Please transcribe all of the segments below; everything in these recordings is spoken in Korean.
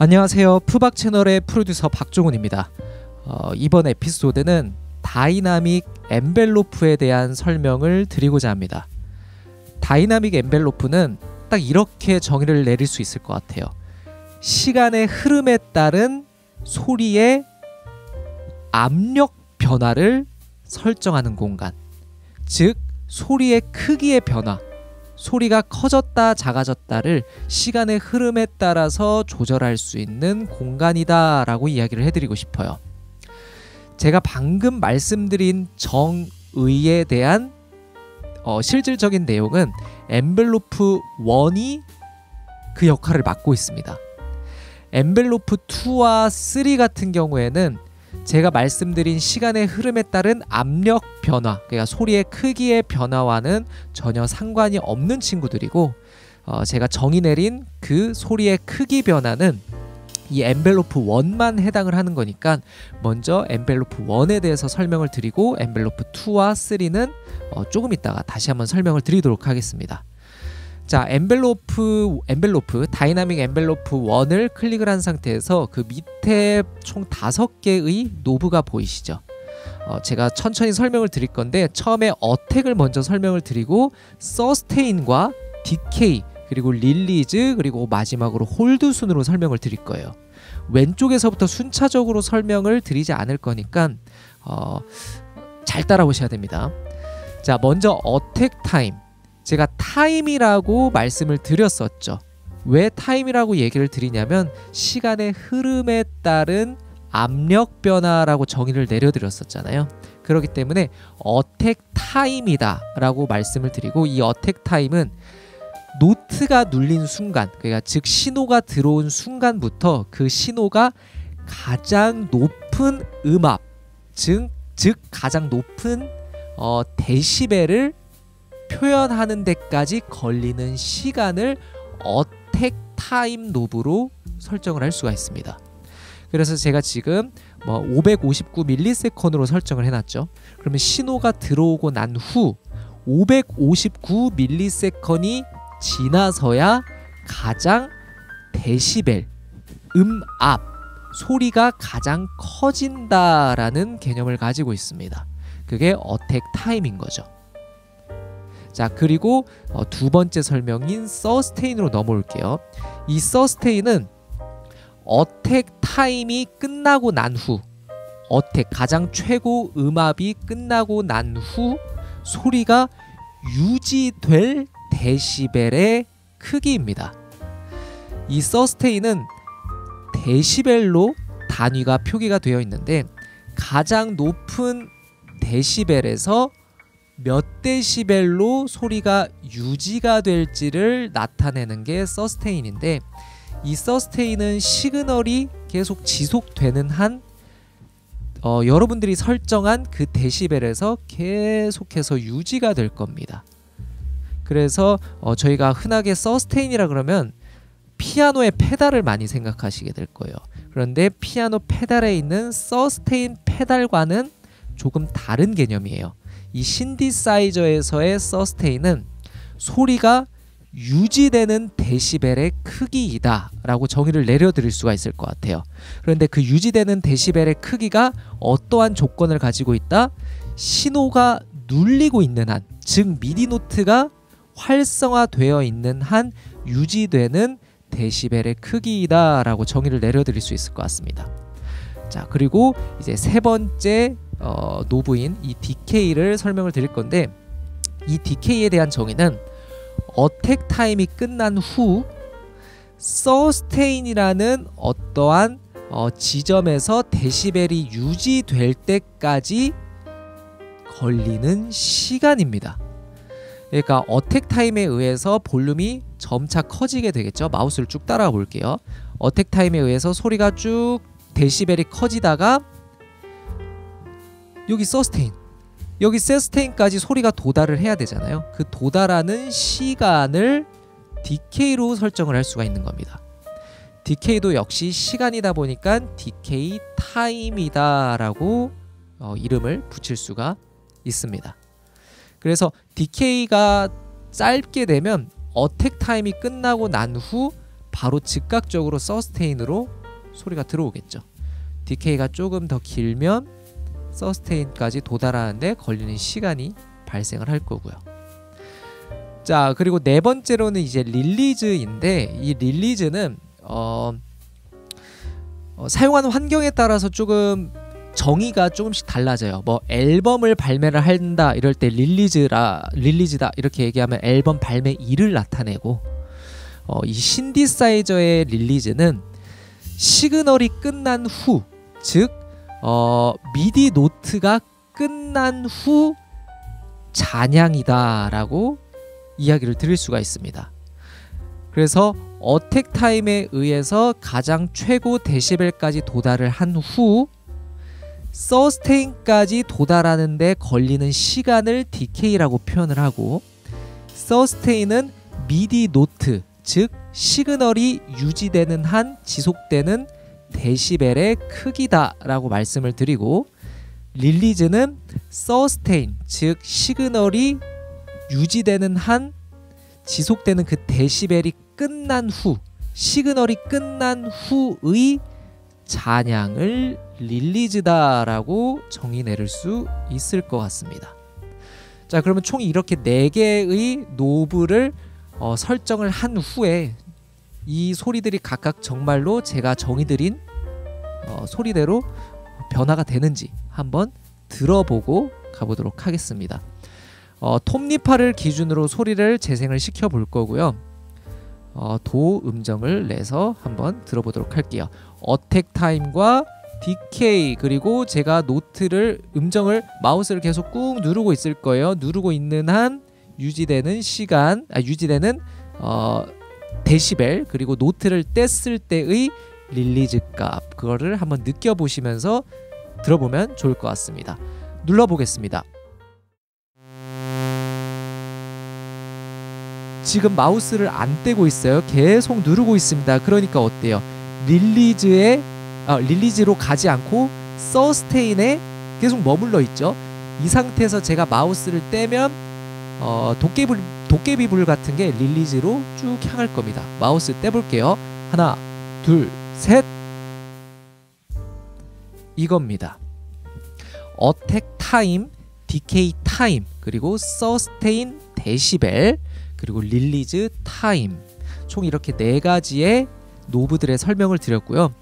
안녕하세요. 푸박 채널의 프로듀서 박종훈입니다. 이번 에피소드는 다이나믹 엔벨로프에 대한 설명을 드리고자 합니다. 다이나믹 엔벨로프는 딱 이렇게 정의를 내릴 수 있을 것 같아요. 시간의 흐름에 따른 소리의 압력 변화를 설정하는 공간, 즉 소리의 크기의 변화, 소리가 커졌다 작아졌다를 시간의 흐름에 따라서 조절할 수 있는 공간이다 라고 이야기를 해드리고 싶어요. 제가 방금 말씀드린 정의에 대한 실질적인 내용은 엔벨로프 1이 그 역할을 맡고 있습니다. 엔벨로프 2와 3 같은 경우에는 제가 말씀드린 시간의 흐름에 따른 압력 변화, 그러니까 소리의 크기의 변화와는 전혀 상관이 없는 친구들이고, 제가 정의 내린 그 소리의 크기 변화는 이 엔벨로프 1만 해당을 하는 거니까 먼저 엔벨로프 1에 대해서 설명을 드리고 엔벨로프 2와 3는 조금 있다가 다시 한번 설명을 드리도록 하겠습니다. 자, 엔벨로프 다이나믹 엔벨로프 1을 클릭을 한 상태에서 그 밑에 총 5개의 노브가 보이시죠? 제가 천천히 설명을 드릴 건데 처음에 어택을 먼저 설명을 드리고 서스테인과 디케이 그리고 릴리즈 그리고 마지막으로 홀드 순으로 설명을 드릴 거예요. 왼쪽에서부터 순차적으로 설명을 드리지 않을 거니까 잘 따라오셔야 됩니다. 자, 먼저 어택 타임. 제가 타임이라고 말씀을 드렸었죠. 왜 타임이라고 얘기를 드리냐면 시간의 흐름에 따른 압력 변화라고 정의를 내려드렸었잖아요. 그렇기 때문에 어택 타임이다 라고 말씀을 드리고, 이 어택 타임은 노트가 눌린 순간, 그러니까 즉 신호가 들어온 순간부터 그 신호가 가장 높은 음압, 즉 가장 높은 데시벨을 표현하는 데까지 걸리는 시간을 어택 타임 노브로 설정을 할 수가 있습니다. 그래서 제가 지금 559ms으로 설정을 해놨죠. 그러면 신호가 들어오고 난 후 559ms이 지나서야 가장 데시벨, 음압, 소리가 가장 커진다라는 개념을 가지고 있습니다. 그게 어택 타임인 거죠. 자, 그리고 두 번째 설명인 서스테인으로 넘어올게요. 이 서스테인은 어택 타임이 끝나고 난 후, 어택 가장 최고 음압이 끝나고 난 후 소리가 유지될 데시벨의 크기입니다. 이 서스테인은 데시벨로 단위가 표기가 되어 있는데 가장 높은 데시벨에서 몇 데시벨로 소리가 유지가 될지를 나타내는 게 서스테인인데, 이 서스테인은 시그널이 계속 지속되는 한 여러분들이 설정한 그 데시벨에서 계속해서 유지가 될 겁니다. 그래서 저희가 흔하게 서스테인이라 그러면 피아노의 페달을 많이 생각하시게 될 거예요. 그런데 피아노 페달에 있는 서스테인 페달과는 조금 다른 개념이에요. 이 신디사이저에서의 서스테인은 소리가 유지되는 데시벨의 크기이다 라고 정의를 내려드릴 수가 있을 것 같아요. 그런데 그 유지되는 데시벨의 크기가 어떠한 조건을 가지고 있다? 신호가 눌리고 있는 한, 즉 미디노트가 활성화되어 있는 한 유지되는 데시벨의 크기이다 라고 정의를 내려드릴 수 있을 것 같습니다. 자, 그리고 이제 세 번째 노브인 이 디케이를 설명을 드릴 건데, 이 디케이에 대한 정의는 어택 타임이 끝난 후 서스테인이라는 어떠한 지점에서 데시벨이 유지될 때까지 걸리는 시간입니다. 그러니까 어택 타임에 의해서 볼륨이 점차 커지게 되겠죠. 마우스를 쭉 따라가 볼게요. 어택 타임에 의해서 소리가 쭉 데시벨이 커지다가 여기 서스테인, 여기 서스테인까지 소리가 도달을 해야 되잖아요. 그 도달하는 시간을 디케이로 설정을 할 수가 있는 겁니다. 디케이도 역시 시간이다 보니까 디케이 타임이다 라고 이름을 붙일 수가 있습니다. 그래서 디케이가 짧게 되면 어택 타임이 끝나고 난 후 바로 즉각적으로 서스테인으로 소리가 들어오겠죠. 디케이가 조금 더 길면 서스테인까지 도달하는데 걸리는 시간이 발생을 할 거고요. 자, 그리고 네 번째로는 이제 릴리즈인데, 이 릴리즈는 사용하는 환경에 따라서 조금 정의가 조금씩 달라져요. 뭐 앨범을 발매를 한다 이럴 때 릴리즈다 이렇게 얘기하면 앨범 발매일을 나타내고, 이 신디사이저의 릴리즈는 시그널이 끝난 후, 즉 미디 노트가 끝난 후 잔향이다라고 이야기를 드릴 수가 있습니다. 그래서 어택 타임에 의해서 가장 최고 데시벨까지 도달을 한 후 서스테인까지 도달하는 데 걸리는 시간을 디케이라고 표현을 하고, 서스테인은 미디 노트, 즉 시그널이 유지되는 한 지속되는 데시벨의 크기다 라고 말씀을 드리고, 릴리즈는 서스테인, 즉 시그널이 유지되는 한 지속되는 그 데시벨이 끝난 후, 시그널이 끝난 후의 잔향을 릴리즈다 라고 정의 내릴 수 있을 것 같습니다. 자, 그러면 총 이렇게 4개의 노브를 설정을 한 후에 이 소리들이 각각 정말로 제가 정의드린 소리대로 변화가 되는지 한번 들어보고 가보도록 하겠습니다. 톱니파를 기준으로 소리를 재생을 시켜 볼 거고요. 도 음정을 내서 한번 들어보도록 할게요. 어택 타임과 디케이, 그리고 제가 노트를 음정을 마우스를 계속 꾹 누르고 있을 거예요. 누르고 있는 한 유지되는 시간, 유지되는 데시벨, 그리고 노트를 뗐을 때의 릴리즈 값, 그거를 한번 느껴보시면서 들어보면 좋을 것 같습니다. 눌러보겠습니다. 지금 마우스를 안 떼고 있어요. 계속 누르고 있습니다. 그러니까 어때요? 릴리즈로 가지 않고 서스테인에 계속 머물러 있죠. 이 상태에서 제가 마우스를 떼면 도깨비불 같은 게 릴리즈로 쭉 향할 겁니다. 마우스 떼볼게요. 하나, 둘, 셋. 이겁니다. 어택 타임, 디케이 타임, 그리고 서스테인 데시벨, 그리고 릴리즈 타임, 총 이렇게 4가지의 노브들의 설명을 드렸고요.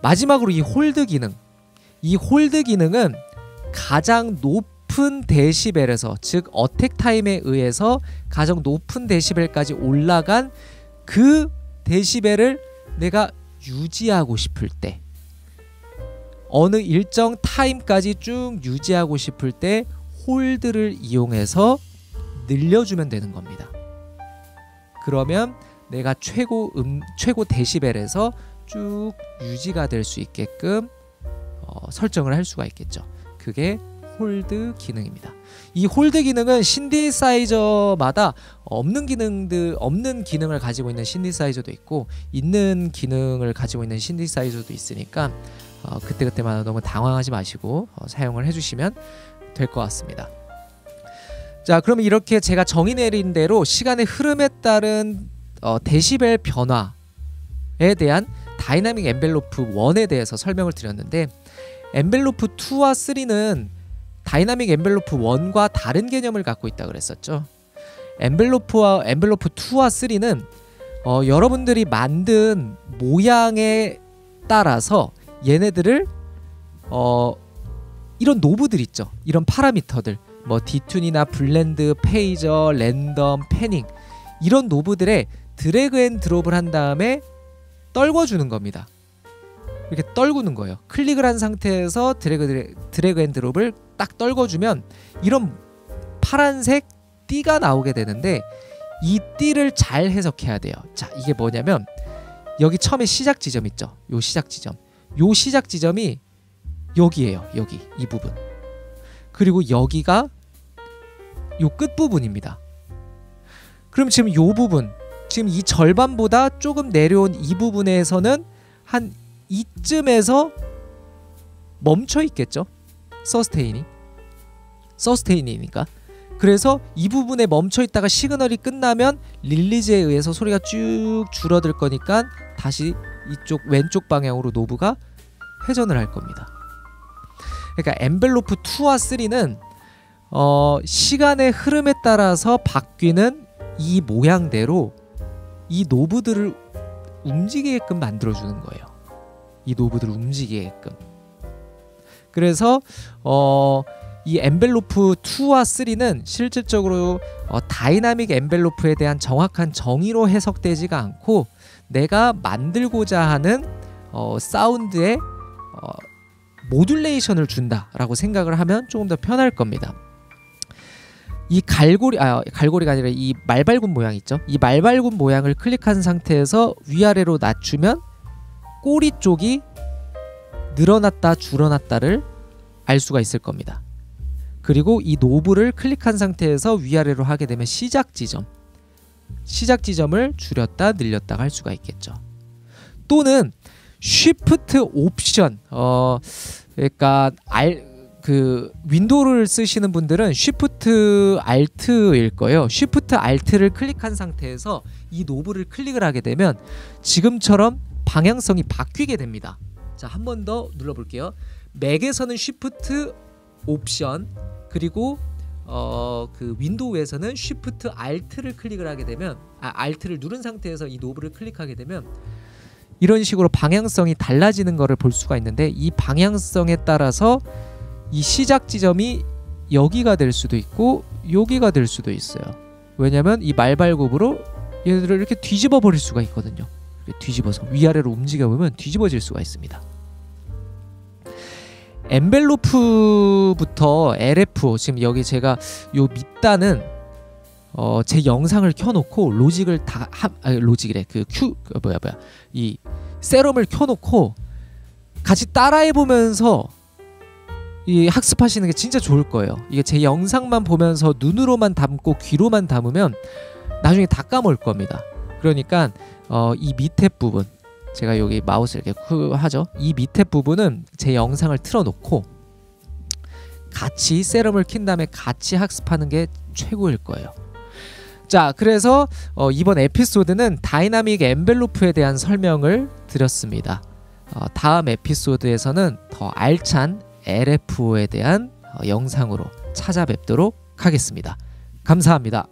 마지막으로 이 홀드 기능, 이 홀드 기능은 가장 높은 데시벨에서, 즉 어택 타임에 의해서 가장 높은 데시벨까지 올라간 그 데시벨을 내가 유지하고 싶을 때, 어느 일정 타임까지 쭉 유지하고 싶을 때 홀드를 이용해서 늘려주면 되는 겁니다. 그러면 내가 최고 데시벨에서 쭉 유지가 될 수 있게끔 설정을 할 수가 있겠죠. 그게 홀드 기능입니다. 이 홀드 기능은 신디사이저마다 없는 기능을 가지고 있는 신디사이저도 있고 있는 기능을 가지고 있는 신디사이저도 있으니까 그때그때마다 너무 당황하지 마시고 사용을 해주시면 될 것 같습니다. 자, 그러면 이렇게 제가 정의 내린 대로 시간의 흐름에 따른 데시벨 변화에 대한 다이나믹 엔벨로프 1에 대해서 설명을 드렸는데, 엔벨로프 2와 3는 다이나믹 엔벨로프 1과 다른 개념을 갖고 있다 그랬었죠. 엔벨로프 2와 3는 여러분들이 만든 모양에 따라서 얘네들을 이런 노브들 있죠. 이런 파라미터들, 뭐 디튠이나 블렌드, 페이저, 랜덤, 패닝, 이런 노브들에 드래그 앤 드롭을 한 다음에 떨궈주는 겁니다. 이렇게 떨구는 거예요. 클릭을 한 상태에서 드래그 앤 드롭을 딱 떨궈주면 이런 파란색 띠가 나오게 되는데, 이 띠를 잘 해석해야 돼요. 자, 이게 뭐냐면 여기 처음에 시작 지점 있죠. 요 시작 지점이 여기에요. 여기 이 부분. 그리고 여기가 요 끝부분입니다. 그럼 지금 요 부분, 지금 이 절반보다 조금 내려온 이 부분에서는 한 이쯤에서 멈춰 있겠죠. 서스테인이니까. 그래서 이 부분에 멈춰 있다가 시그널이 끝나면 릴리즈에 의해서 소리가 쭉 줄어들 거니까 다시 이쪽 왼쪽 방향으로 노브가 회전을 할 겁니다. 그러니까 엔벨로프 2와 3는 시간의 흐름에 따라서 바뀌는 이 모양대로 이 노브들을 움직이게끔 만들어주는 거예요. 이 노브들을 움직이게끔. 그래서 이 엔벨로프 2와 3는 실질적으로 다이나믹 엔벨로프에 대한 정확한 정의로 해석되지가 않고 내가 만들고자 하는 사운드에 모듈레이션을 준다라고 생각을 하면 조금 더 편할 겁니다. 이 갈고리가 아니라 이 말발굽 모양 있죠? 이 말발굽 모양을 클릭한 상태에서 위아래로 낮추면 꼬리 쪽이 늘어났다 줄어났다를 알 수가 있을 겁니다. 그리고 이 노브를 클릭한 상태에서 위아래로 하게 되면 시작 지점을 줄였다 늘렸다 할 수가 있겠죠. 또는 쉬프트 옵션, 그러니까 윈도우를 쓰시는 분들은 쉬프트 알트일 거예요. 쉬프트 알트를 클릭한 상태에서 이 노브를 클릭을 하게 되면 지금처럼 방향성이 바뀌게 됩니다. 자, 한 번 더 눌러볼게요. 맥에서는 쉬프트 옵션, 그리고 윈도우에서는 쉬프트 알트를 클릭을 하게 되면 알트를 누른 상태에서 이 노브를 클릭하게 되면 이런 식으로 방향성이 달라지는 것을 볼 수가 있는데, 이 방향성에 따라서 이 시작 지점이 여기가 될 수도 있고 여기가 될 수도 있어요. 왜냐면 이 말발굽으로 얘들을 이렇게 뒤집어 버릴 수가 있거든요. 뒤집어서 위아래로 움직여 보면 뒤집어질 수가 있습니다. 엔벨로프부터 LF, 지금 여기 제가 요 밑단은 제 영상을 켜놓고 로직을 이 세럼을 켜놓고 같이 따라해보면서 이 학습하시는 게 진짜 좋을 거예요. 이게 제 영상만 보면서 눈으로만 담고 귀로만 담으면 나중에 다 까먹을 겁니다. 그러니까 이 밑에 부분, 제가 여기 마우스 이렇게 하죠. 이 밑에 부분은 제 영상을 틀어놓고 같이 세럼을 킨 다음에 같이 학습하는 게 최고일 거예요. 자, 그래서 이번 에피소드는 다이나믹 엔벨로프에 대한 설명을 드렸습니다. 다음 에피소드에서는 더 알찬 LFO에 대한 영상으로 찾아뵙도록 하겠습니다. 감사합니다.